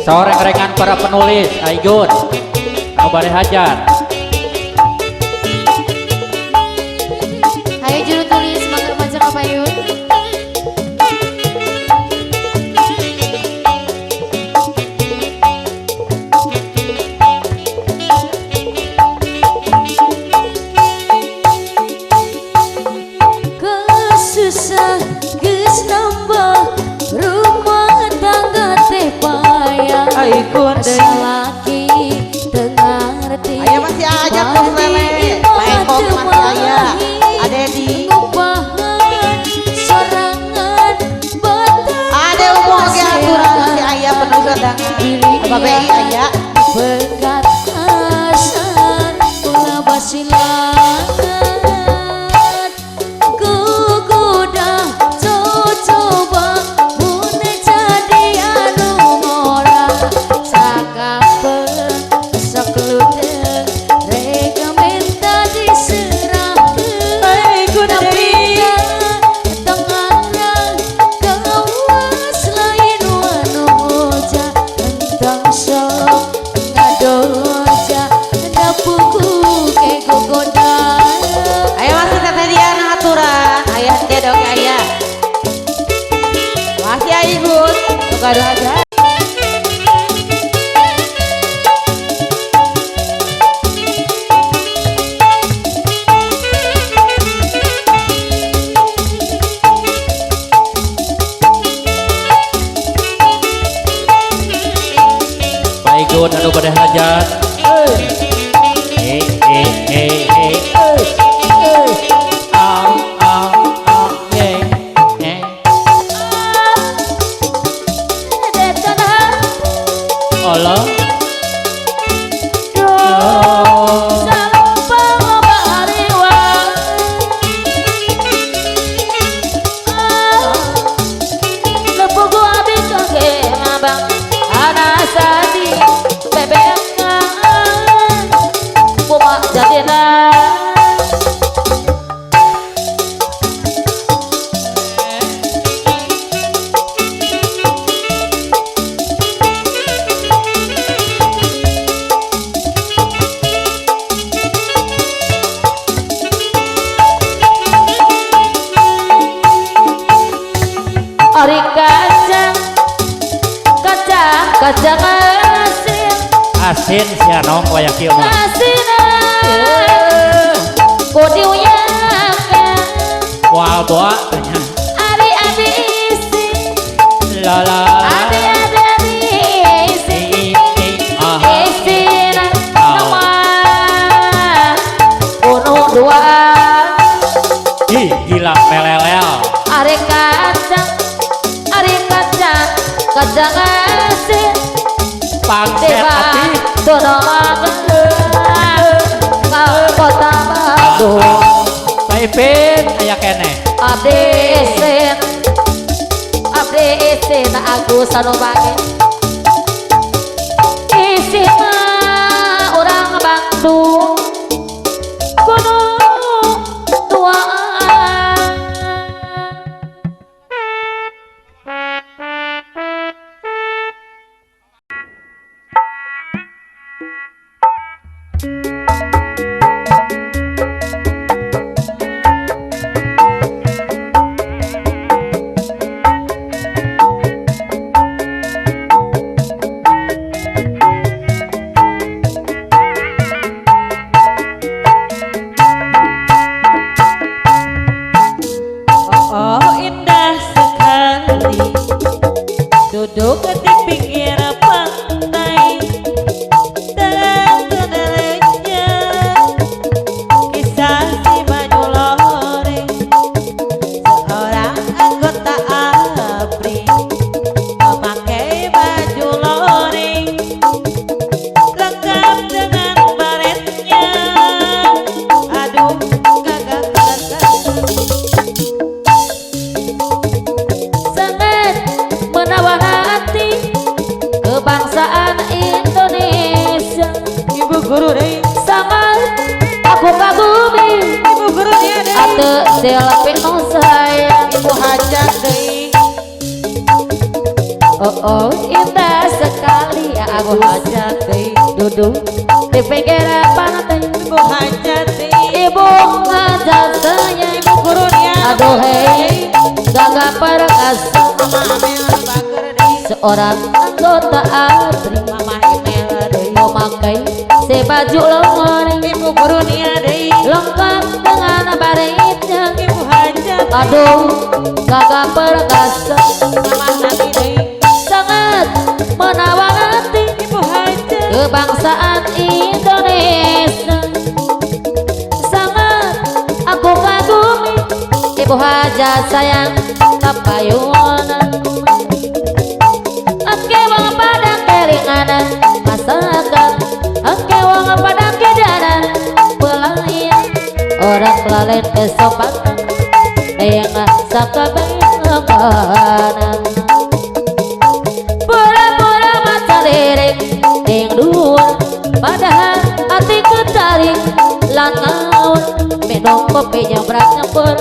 Soreng-rengan para penulis, Aigun, anu bade hajat. Ayo juru tulis, mangga macam apa yuk? Kesusah geus nambah rumah tangga teh payah. Aigun deui. Salaki teu ngarti. Aya masih aja terus lele. Main pop masih aya. Ade di. Ngupahan sorangan batang. Ade umur ge aturan masih aya penuh undangan. Apa BI aya? Berkat asan ulah basilangan. Gugudah coba mun jadi anu ngora. Sakapeung sok ludeng rega minta diserahkeun. Aigun deui. Tangan kawas lain wanu moja tentang sok ngadoja dapuku ke gogoda. Aya masih teh Diana aturan. Aya teh dong aya. Masih Aigun. Tukar aja. Aigun anu bade hajat. Au au au Allah. Ari kacang Asin si Anong wayang kieu mah. asina kodi uyang Moal boa tanya. ari abi isi Lala. abi isi Aha. isina nama kuno dua Ih, gila melelel. ari kacang asin Pangset ati. donoman kau kota Bandung Paipin aya keneh. abdi isin Agus anu bage isin mah urang Bandung kudu duaan. selapin no sayang ibu hajat deui oh indah sekali ya ibu Agus hajat deui duduk di pinggir pantai ibu hajat deui ibu ngajak saya ibu gurunya aduh hei gagah perkasa mama amel bager deui seorang anggota ABRI mama email deui memakai si baju lengan ibu gurunya deui lengkap dengan baritnya ibu hajat aduh gagah perkasa mama nanti deui sangat menawan hati ibu hajat kebangsaan Indonesia sangat aku kagumi ibu hajat sayang kapayunan oke wong pada kelinganan masakan oke wong pada kedanan pelayan orang kelalen kesopatan yang sakabenganan pura-pura mata lirik yang dua padahal hati ketarik langaun minum kopi yang berat nyampur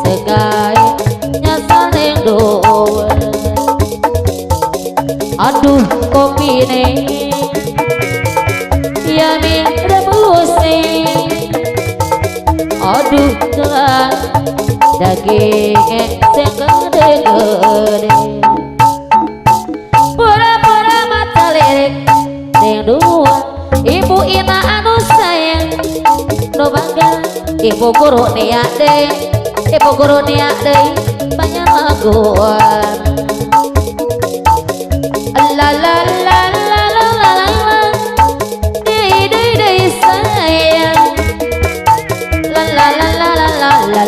segainya saling dua aduh kopi nih ya mi rebusi aduh jelas dagingnya sing gede-gede pura-pura mata lirik yang dua ibu ina anu sayang no bangga ibu guru niat deh ibu guru niat deh banyak laguan la la la la la la la dei dei dei sayang la la la la la la la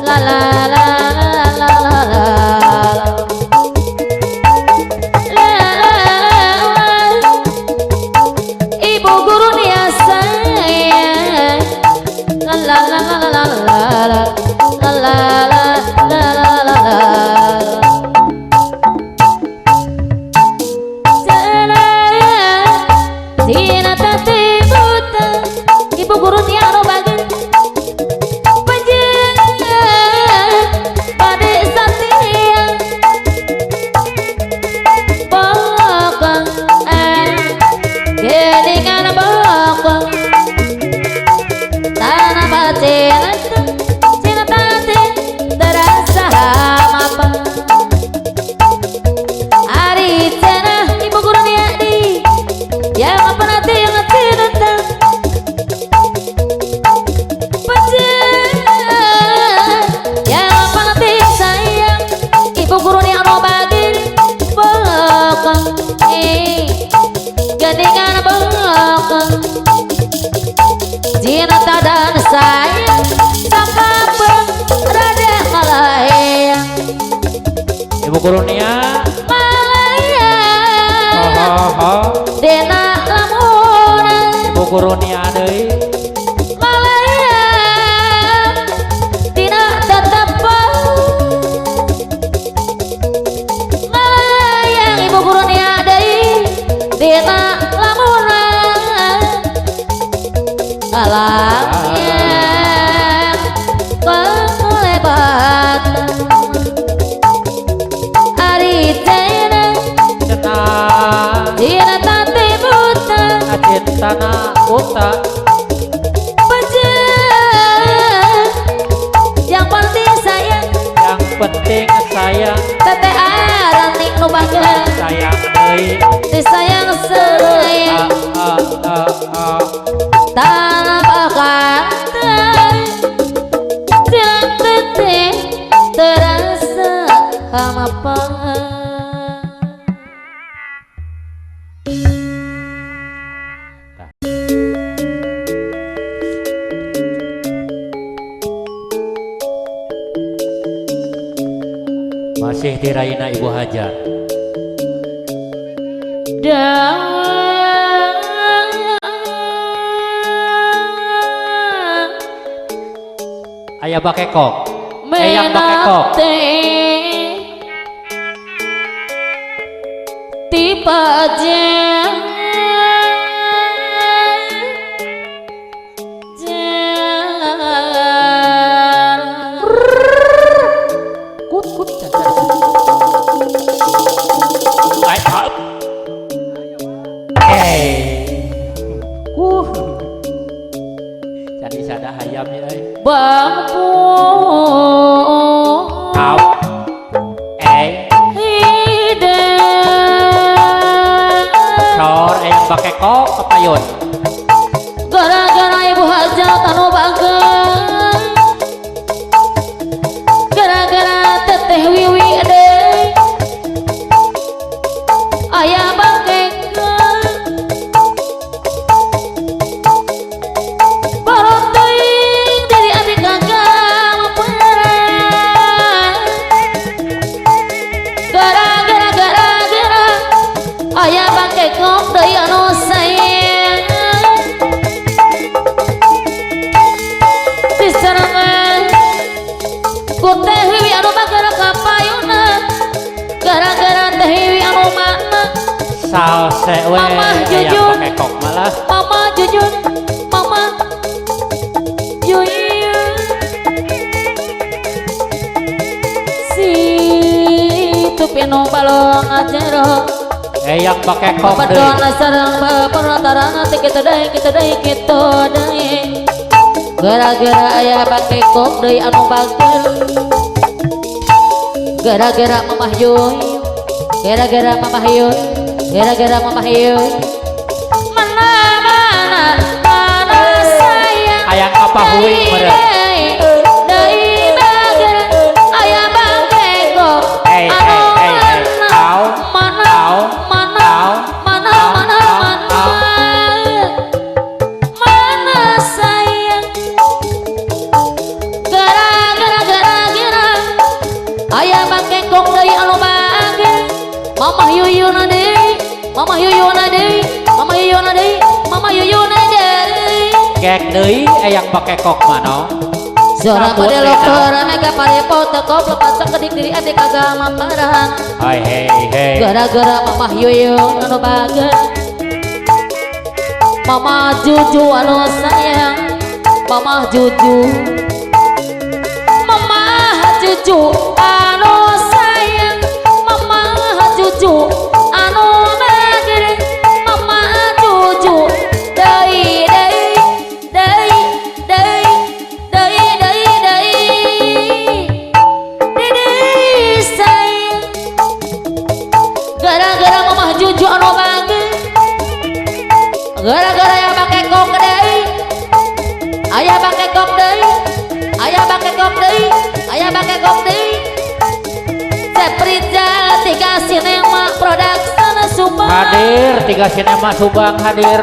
la la la la la la la ibu guru dia sayang la la la la la la la la la la la Tina tati buta ibu guru dia anu bagen panjang pada satria bokong geningan bokong tanah batin Tina tati terasa apa hari cina ibu guru dia di yang apa nanti yang nanti datang panjang yang apa nanti sayang ibu guru yang robagin bokong geningan bokong jinata dan sayang sakapeng rada malayang Ibu Gurunia malayang dena lamunan Ibu Gurunia deui malayang dina tetepang malayang ibu gurunya deui dina lamunan kalayang kelebatan ari tena cenah dina tati buta acintana buta panjang yang penting sayang yang penting sayang tete arani nu bageun sayang deui disayang sayang tanah bakantan yang penting terasa hamapan masih diraina Ibu Hajat aya bakekok eyang bakekok tiba ada hayam ya. Bang Kau. Hide Sor yang pakai kok kepayun. gara-gara ibu hajat anu bageus gara-gara teteh wiwi deui aya bangkekeun barot teuing diri adik gagal perang gara-gara aya bangkekok deui anu sayang diserangan ku teh wiwi anu bagara kapayuna gara-gara teh wiwi anu mana Salse we Mama yang jujur. pakai kok malah. mama jujur mama yuyun si tupino balong ajero Yang pakai kok deui. padona sareng baperantarana teh kita deui kitu deui gara-gara aya pake kok deui anu bageus gara-gara mamah yuyun gara-gara mamah yuyun gara-gara mamah yuyun mana sayang Ayang apa huing meureun. deui bageus aya pake kok Hey, anu hey, hey, hey. Kau. mana sayang gara-gara aya pake kok deui anu bageus mamah yuyuna deui mamah yuyuna deui mamah yuyuna deui mamah yuyuna deui Gek deui yang pakai kok mano. Zora pada lokor mega parepo teko lepas kedik diri adik agama parahan Hai hei. gara-gara mamah yuyun anu bageus mama juju anu sayang mama juju anu sayang mama juju anu bageus mama juju deui sayang gara-gara mamah juju anu bageus gara-gara aya pake kok deui aya pake kok deui aya pake kok deui aya pake kok deui Seprija tiga sinema production Subang Hadir tiga sinema Subang hadir.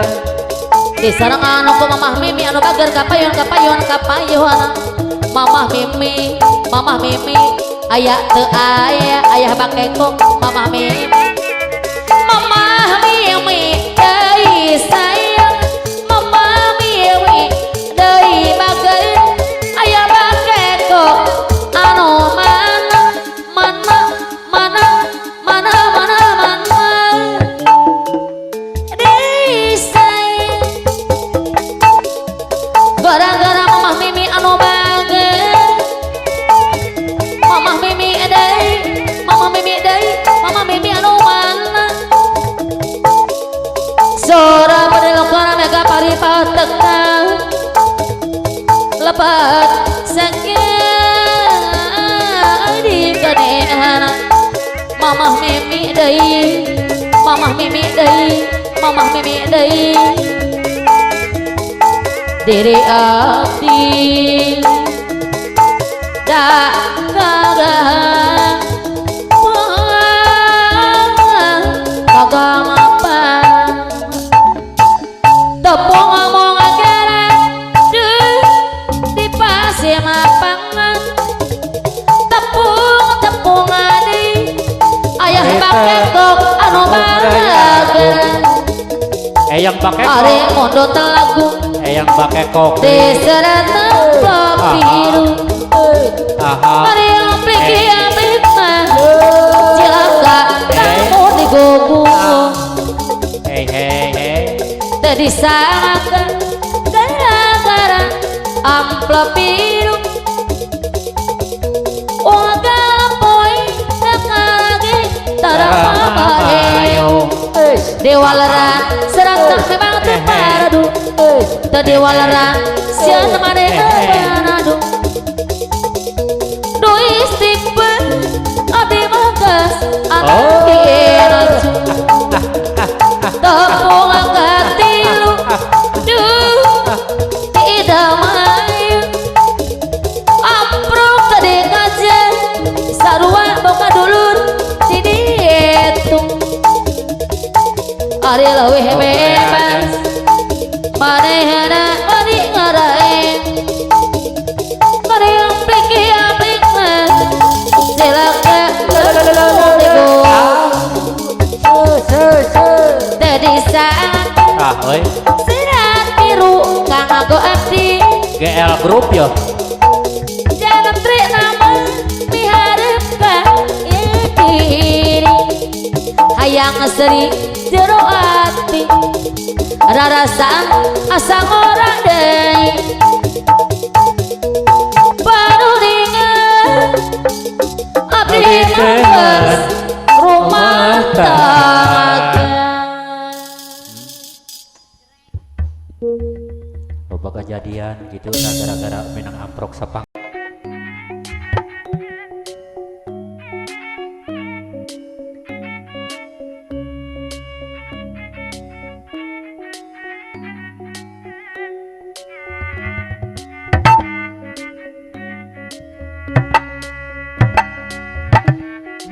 disarengan ku mamah mimi anu bager kapayun mamah mimi aya teu aya pake kok mamah mimi deui sayang mamah mimi deui bageus aya pake kok anu mana deui sayang gara-gara mamah mimi anu bageus mamah mimi anu mana sora berlokar mega paripat tekang lepat sakit di kadehan mamah mimi deui diri abdi da gagah apa tepung ngomong agara di pasir mapangan tepung adi ayah pakai kok anu bageus Yang pakai kok. are mondo telagu Yang pakai kok. deserat tembok biru Aha. are yang pergi ambil mah cilaka kamu digogo Hei. tadi sangat gara-gara amplop biru wagal poin lagi tarapabade dewa lera serang memang terpadu Tadi walara sian manehna banadu Du istighfar abdi mangkas anak kiraju Tepung angkat tilu Duh tidak main Amprok tadi ngajar Sarua boga dulur Sini itu Ari leuwih bebas Manehna mani ngarain Mani aplik mas Silaka Tadi saat Serat biru Kang Ago Abdi GL Group ya. Jangan trik nama miharepkan diri Hayang seri jero ati Rarasaan asang orang deui Baru dengan abdi mangkas rumah tangga Loba kejadian gitu nah gara-gara menang amprok sepang.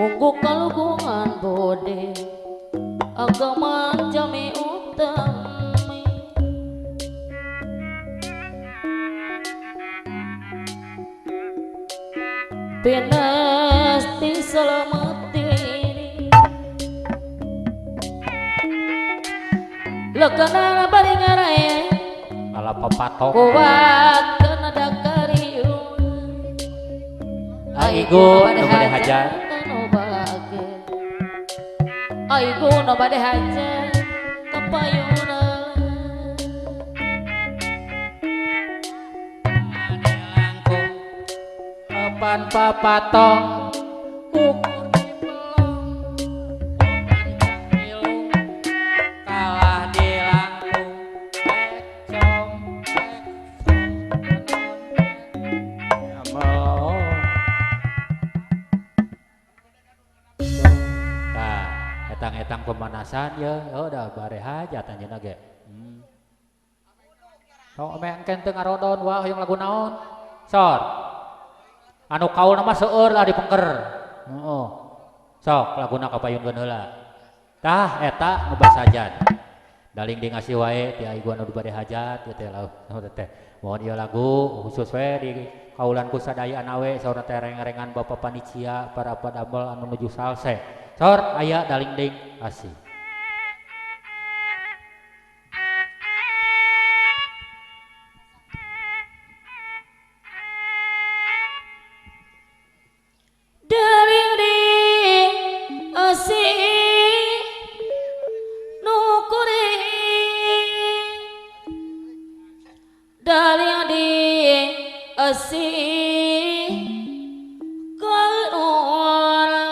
Munggu kalugungan bode agama jami utami Pinasti selamat diri Lekana bari ngaraya Ala papatok. kuat kana dakariun Aigo nu bade hajar. Aigo no bade hajar kapayuna Papan papatong ukur dipelong opan capilung kalah di langkung becong nah etang-etang pemanasan ya udah bare hajat anjeunna ge sok mengken teu ngarodon wah hoyong lagu naon sor anu kaul nama seueur lah dipengker sok laguna kapayunkeun heula tah eta ngebas hajat daling di ngasih wae ti aing anu bade hajat ieu teh teh mohon ieu lagu khusus we di kaulanku sadaya nawe saur teh reng-rengan Bapak panitia para padamel anu nuju salse sor aya daling ding asih Daling di asih nukuri Daling di asih kanora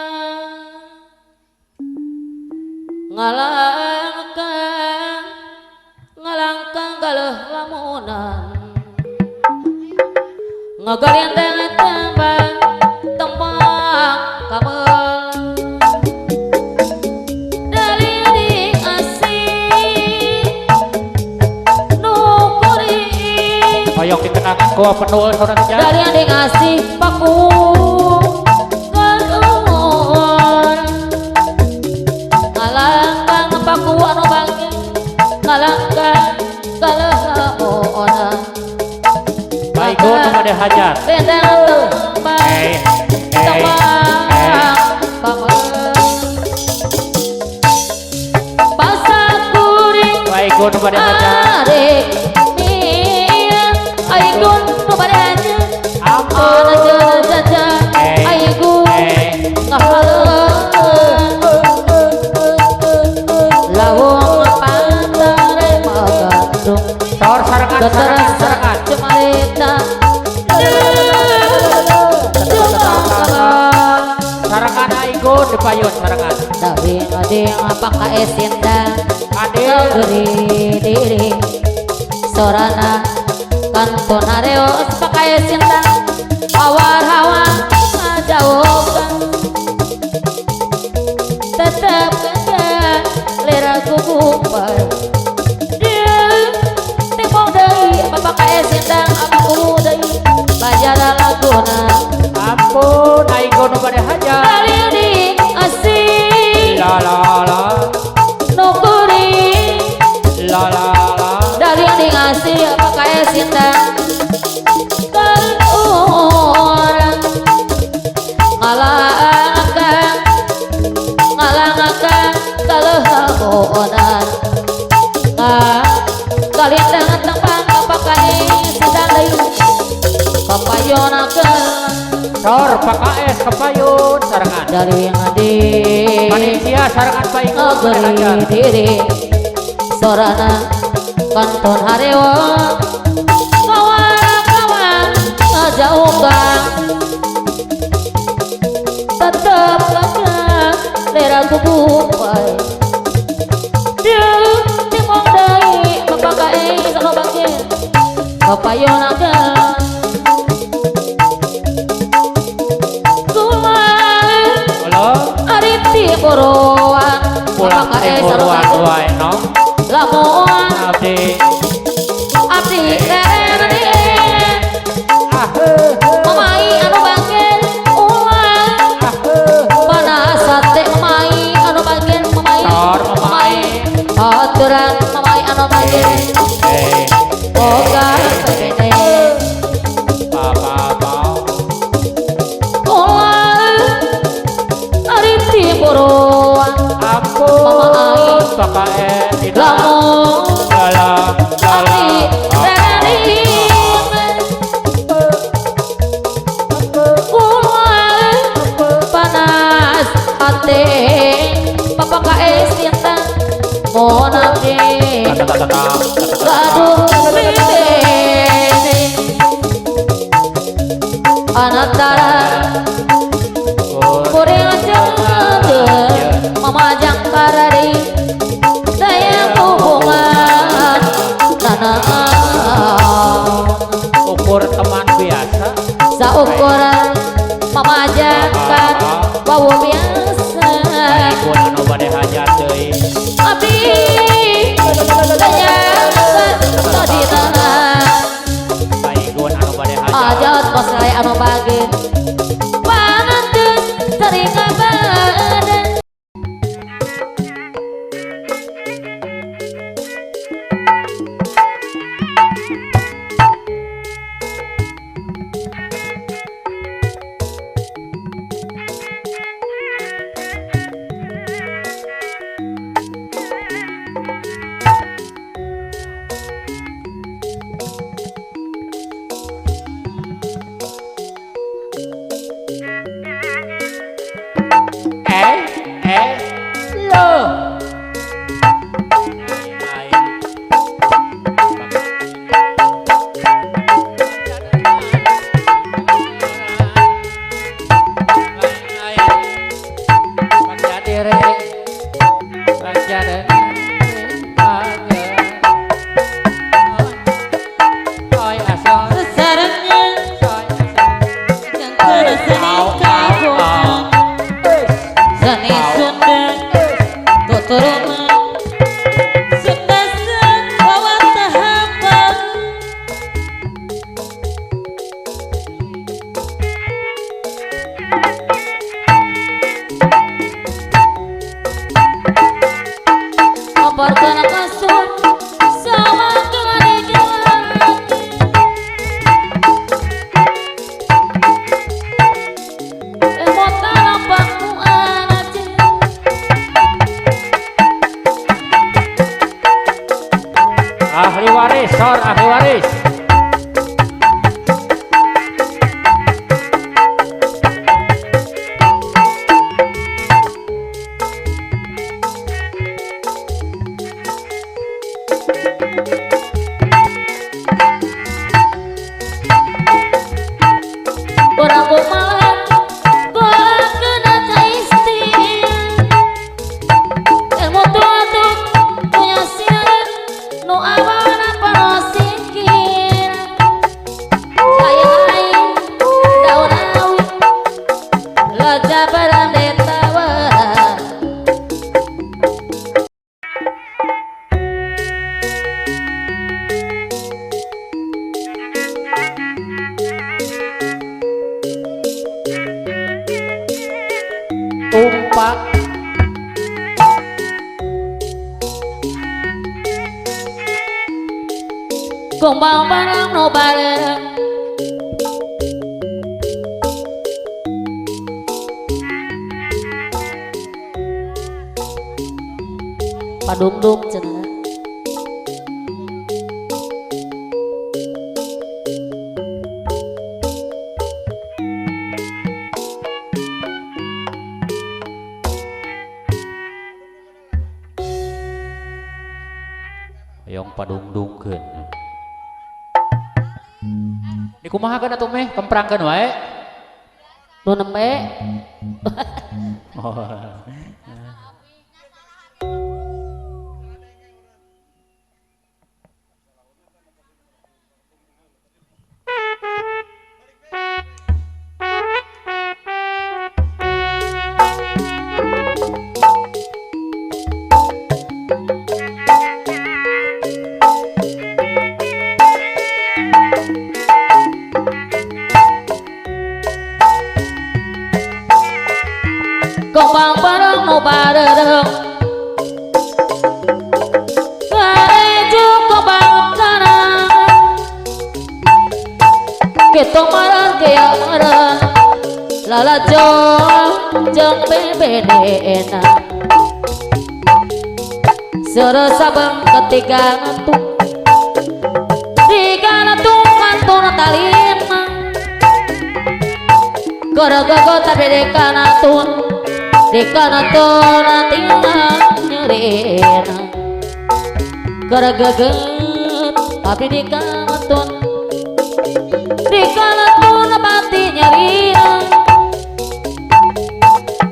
Ngalangkang galeh lamunan Ngagalendang tembang kabel dari asih nukuri hoyong dikenakan ku penuh saudara jalan dari adik asih paku galur ngalangkang paku anu bangke ngalangkang galeh lamunan baik nu bade hajat benteng Aigo nu bade hajat adik mia Aigo nu bade hajat ampun jaja Aigo lawong pantare magandung saur sarangan cemarita sarangan Aigo dipayun sarangan dari ading apakah esinda adil diri sorana kanton hareos pakai cinta awar hawa ngajauhkan tetap kagak lera kukupai dia tepok dari pakai cinta aku dari bajara laguna ampun aing nu bade hajar dari di asih la la la nukuri la la la dari di asih pakai cinta orang ngalang-akan kalau hakonan kalian dengan tembang pakai cinta lain kapayonakan sor PKS kepayun sarangan dari yang adik panitia sarangan paing nu bade hajar ngeri diri sorana kanton harewa kawan-kawan ngajauhkan tetap kagak lera kukupai dia timong dari pakai kalau bagian kapayonakan halo ariti boroan pulang ke buruan wae no lamuan abdi abdi rere mamai anu bagian ulang panas sate mamai anu bagian mamai sor mamai aturan mamai anu bagian boga pede papa ulang ariti boroan ampun PKS tidak lamun lala abdi rere ulang panas hati papa kaes cinta mau nabdi gaduh bibir anatara kurang jengkel memajang karari sayang hubungan nana ukur teman biasa saukuran memajangkan wawu biasa pun anu bade hajar deui abdi sayang tadina paigun anu bade hajar ajat kos lae anu bagi panganteun sering ngabadan kompak. Kumbang barang no bareng padung-dung cenah. Yang padung-dungkeun. Dikumahakeun atuh meh, kemprangkeun wae. Nu nembe Oh. kumbang barang no bareng kaeju kumbang karang kitu marang kaya marang lalajo jeung bebedena seureus sabeng ketiga ngantuk tiga ngantuk kantun talina gara-gara tapi dekanatun dekanatun tinggal nyerina gara-gara tapi dekanatun mati nyerina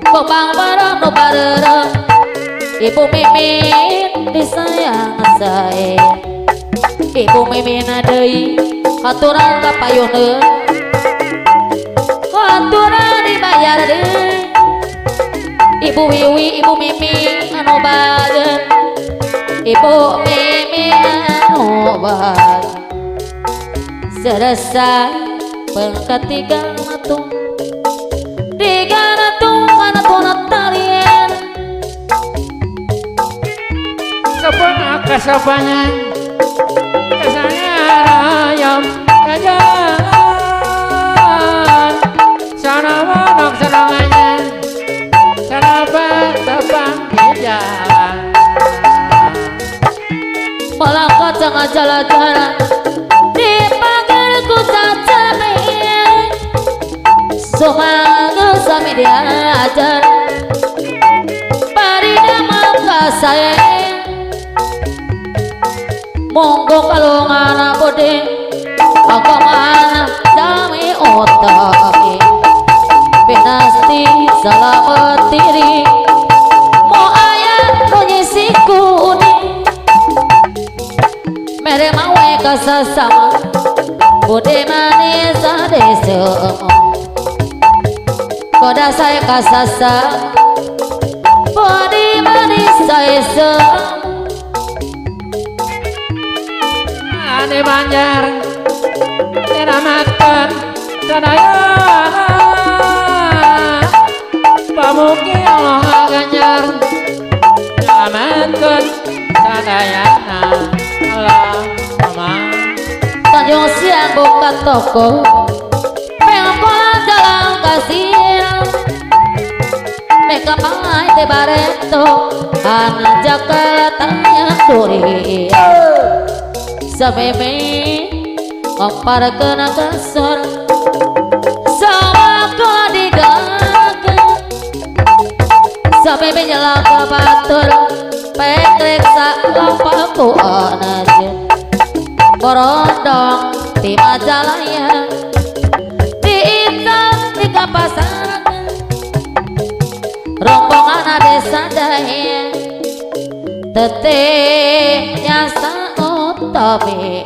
kumbang bareng nu bareng ibu mimin disayang saya ibu mimin deui haturan kapayuneun haturan dibayar deui ibu wiwi ibu mimi anu bageun ibu mimi anu bageun serasa pengketiga matung tiga natung anatuna talien Sapana kasapangan kasanya ayam kajangan sana manok senangannya sana tepang di jalan melangkah tengah jalan-jalan di pagarku cacape sumangu sami diajar parida mangka saya monggo kalungan bode agama dami otake pinasti salamet diri mau ayat nu nyisikuni mere mawe kasasama bode manis adesema koda saya kasasa bode manis adesema ane banjar diramatkan sadaya pamuki Allah ganjar diramatkan sadaya Allah mama Tanjung Siang buka toko pengokolan jalan kasih meka pangai te bareto anak Jakartanya duri sameme ompar kena kasar sama kau digaga sameme nyelaka batur pekrek sak lampaku anaje borondong di Majalaya diikat di kapasan rombongan desa daya teteh nyasa utami